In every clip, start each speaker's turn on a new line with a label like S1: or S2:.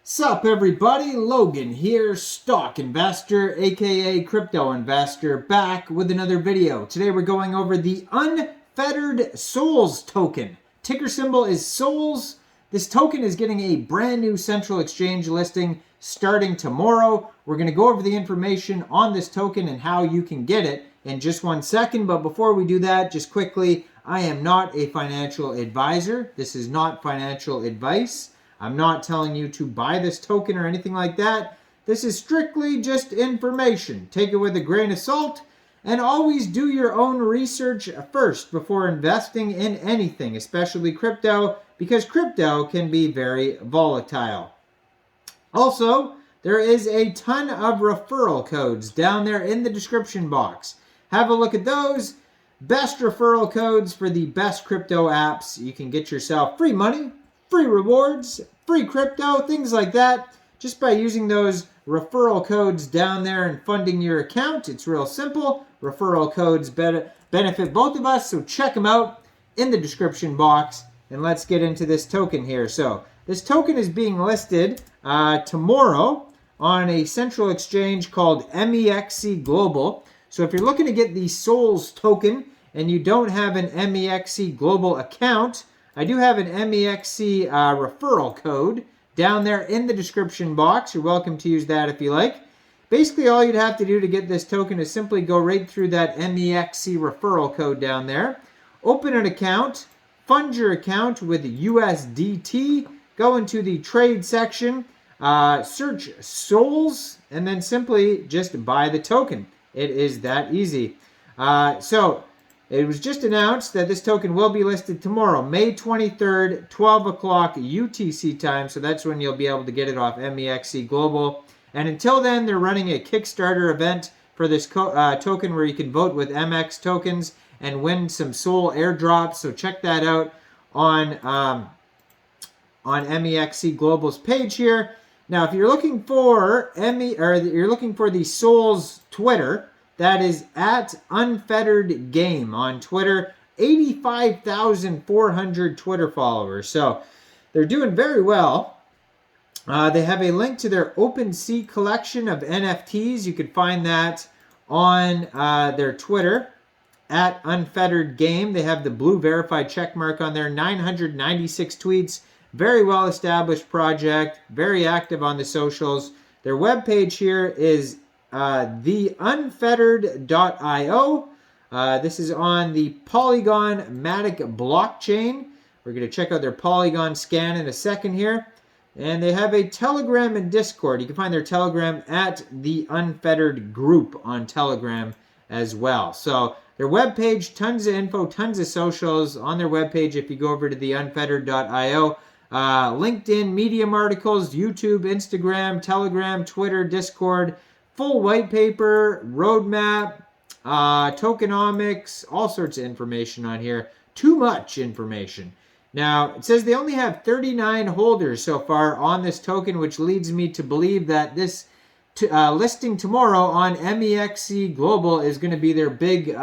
S1: Sup everybody, Logan here, stock investor aka crypto investor, back with another video. Today we're going over the Unfettered Souls token. Ticker symbol is Souls. This token is getting a brand new central exchange listing starting tomorrow. We're going to go over the information on this token and how you can get it in just 1 second. But before we do that, just quickly, I am not a financial advisor. This is not financial advice. I'm not telling you to buy this token or anything like that. This is strictly just information. Take it with a grain of salt and always do your own research first before investing in anything, especially crypto, because crypto can be very volatile. Also, there is a ton of referral codes down there in the description box. Have a look at those. Best referral codes for the best crypto apps. You can get yourself free money, free rewards, free crypto, things like that, just by using those referral codes down there and funding your account. It's real simple. Referral codes benefit both of us, so check them out in the description box. And let's get into this token here. So this token is being listed tomorrow on a central exchange called Mexc Global. So if you're looking to get the Souls token and you don't have an Mexc Global account, I do have an Mexc referral code down there in the description box. You're welcome to use that if you like. Basically, all you'd have to do to get this token is simply go right through that Mexc referral code down there, open an account, fund your account with USDT, go into the trade section, search Souls, and then simply just buy the token. It is that easy. It was just announced that this token will be listed tomorrow, May 23rd, 12 o'clock UTC time. So that's when you'll be able to get it off Mexc Global. And until then, they're running a Kickstarter event for this token where you can vote with MX tokens and win some Soul airdrops. So check that out on Mexc Global's page here. Now, if you're looking for you're looking for the Souls Twitter, that is at Unfettered Game on Twitter. 85,400 Twitter followers. So they're doing very well. They have a link to their OpenSea collection of NFTs. You could find that on their Twitter at Unfettered Game. They have the blue verified check mark on there. 996 tweets. Very well established project. Very active on the socials. Their webpage here is theunfettered.io. This is on the Polygon Matic blockchain. We're going to check out their Polygon scan in a second here. And they have a Telegram and Discord. You can find their Telegram at the Unfettered group on Telegram as well. So their webpage, tons of info, tons of socials on their webpage if you go over to theunfettered.io. LinkedIn, Medium articles, YouTube, Instagram, Telegram, Twitter, Discord, full white paper, roadmap, tokenomics, all sorts of information on here. Too much information. Now, it says they only have 39 holders so far on this token, which leads me to believe that this listing tomorrow on Mexc Global is going to be their big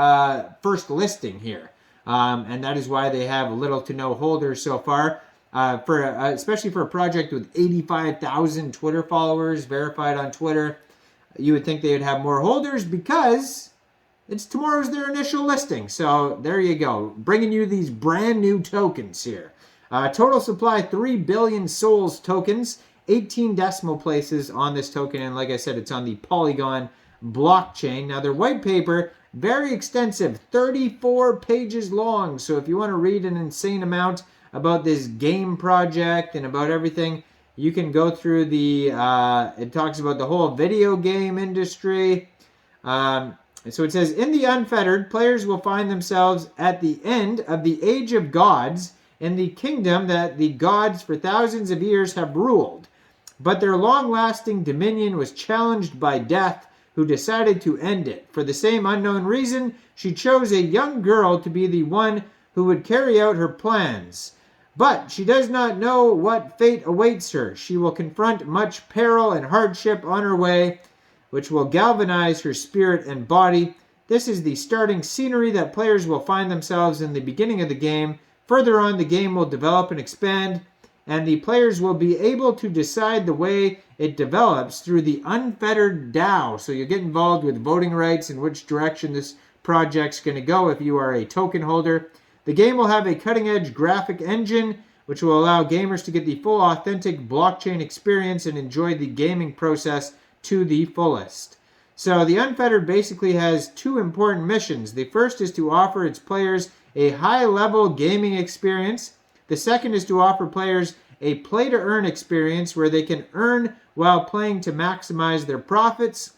S1: first listing here. And that is why they have little to no holders so far. Especially for a project with 85,000 Twitter followers verified on Twitter. You would think they would have more holders because tomorrow's their initial listing. So there you go. Bringing you these brand new tokens here. Total supply 3 billion Souls tokens. 18 decimal places on this token. And like I said, it's on the Polygon blockchain. Now their white paper, very extensive. 34 pages long. So if you want to read an insane amount about this game project and about everything, you can go through the, it talks about the whole video game industry. So it says, in the Unfettered, players will find themselves at the end of the age of gods in the kingdom that the gods for thousands of years have ruled. But their long-lasting dominion was challenged by death, who decided to end it. For the same unknown reason, she chose a young girl to be the one who would carry out her plans. But she does not know what fate awaits her. She will confront much peril and hardship on her way, which will galvanize her spirit and body. This is the starting scenery that players will find themselves in the beginning of the game. Further on, the game will develop and expand and the players will be able to decide the way it develops through the Unfettered DAO. So you get involved with voting rights and which direction this project's going to go if you are a token holder. The game will have a cutting-edge graphic engine, which will allow gamers to get the full authentic blockchain experience and enjoy the gaming process to the fullest. So the Unfettered basically has two important missions. The first is to offer its players a high-level gaming experience. The second is to offer players a play-to-earn experience where they can earn while playing to maximize their profits.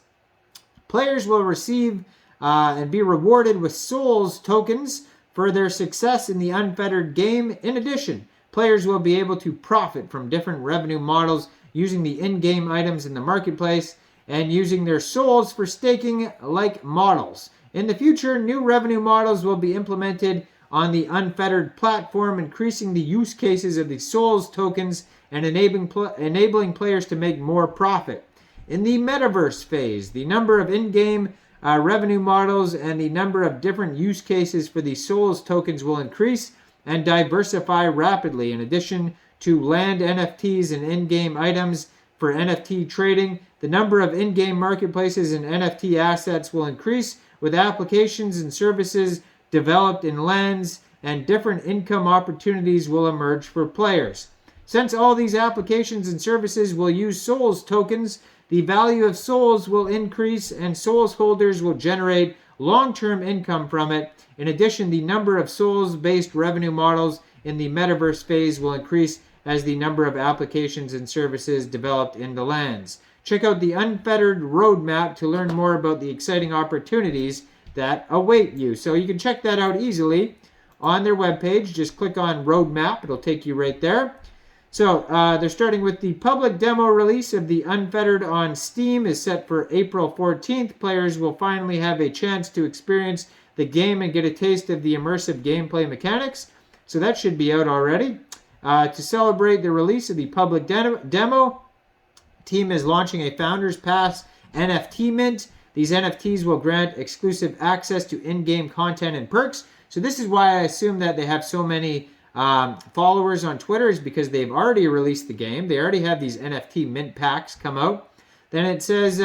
S1: Players will receive and be rewarded with Souls tokens for their success in the Unfettered game. In addition, players will be able to profit from different revenue models using the in-game items in the marketplace and using their souls for staking like models. In the future, new revenue models will be implemented on the Unfettered platform, increasing the use cases of the Souls tokens and enabling players to make more profit. In the metaverse phase, the number of in-game revenue models and the number of different use cases for the Souls tokens will increase and diversify rapidly. In addition to land NFTs and in-game items for NFT trading, the number of in-game marketplaces and NFT assets will increase, with applications and services developed in lands, and different income opportunities will emerge for players. Since all these applications and services will use Souls tokens, the value of Souls will increase and Souls holders will generate long-term income from it. In addition, the number of Souls-based revenue models in the metaverse phase will increase as the number of applications and services developed in the lands. Check out the Unfettered roadmap to learn more about the exciting opportunities that await you. So you can check that out easily on their webpage. Just click on roadmap. It'll take you right there. So they're starting with the public demo release of the Unfettered on Steam is set for April 14th. Players will finally have a chance to experience the game and get a taste of the immersive gameplay mechanics. So that should be out already. To celebrate the release of the public demo, team is launching a Founders Pass NFT mint. These NFTs will grant exclusive access to in-game content and perks. So this is why I assume that they have so many followers on Twitter, is because they've already released the game. They already have these NFT mint packs come out. Then it says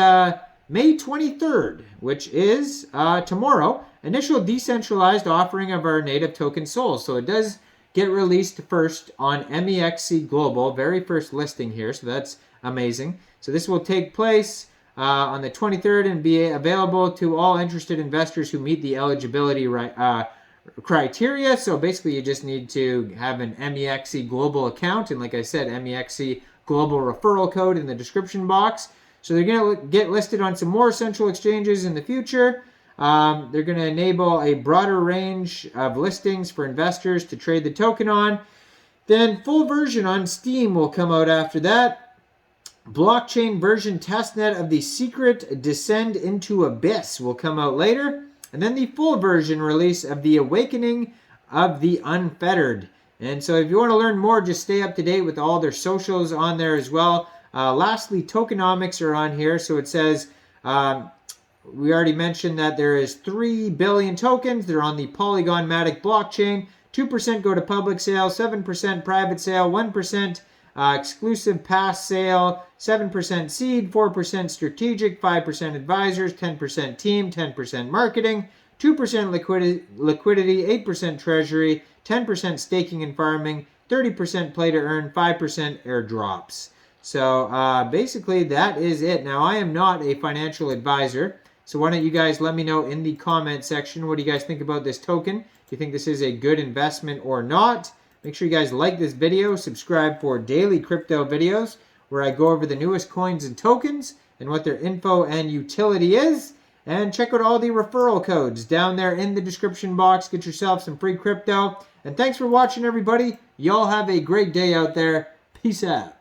S1: May 23rd, which is tomorrow, initial decentralized offering of our native token Souls. So it does get released first on Mexc Global, very first listing here. So that's amazing. So this will take place on the 23rd and be available to all interested investors who meet the eligibility criteria. So basically you just need to have an Mexc Global account, and like I said, Mexc Global referral code in the description box. So they're going to get listed on some more central exchanges in the future. They're going to enable a broader range of listings for investors to trade the token on. Then full version on Steam will come out after that. Blockchain version testnet of the Secret Descend into Abyss will come out later. And then the full version release of the Awakening of the Unfettered. And so if you want to learn more, just stay up to date with all their socials on there as well. Lastly, tokenomics are on here. So it says, we already mentioned that there is 3 billion tokens. They're on the Polygon Matic blockchain. 2% go to public sale, 7% private sale, 1% exclusive pass sale, 7% seed, 4% strategic, 5% advisors, 10% team, 10% marketing, 2% liquidity, 8% treasury, 10% staking and farming, 30% play to earn, 5% airdrops. So basically that is it. Now I am not a financial advisor, so why don't you guys let me know in the comment section, what do you guys think about this token? Do you think this is a good investment or not? Make sure you guys like this video, subscribe for daily crypto videos where I go over the newest coins and tokens and what their info and utility is. And check out all the referral codes down there in the description box. Get yourself some free crypto. And thanks for watching, everybody. Y'all have a great day out there. Peace out.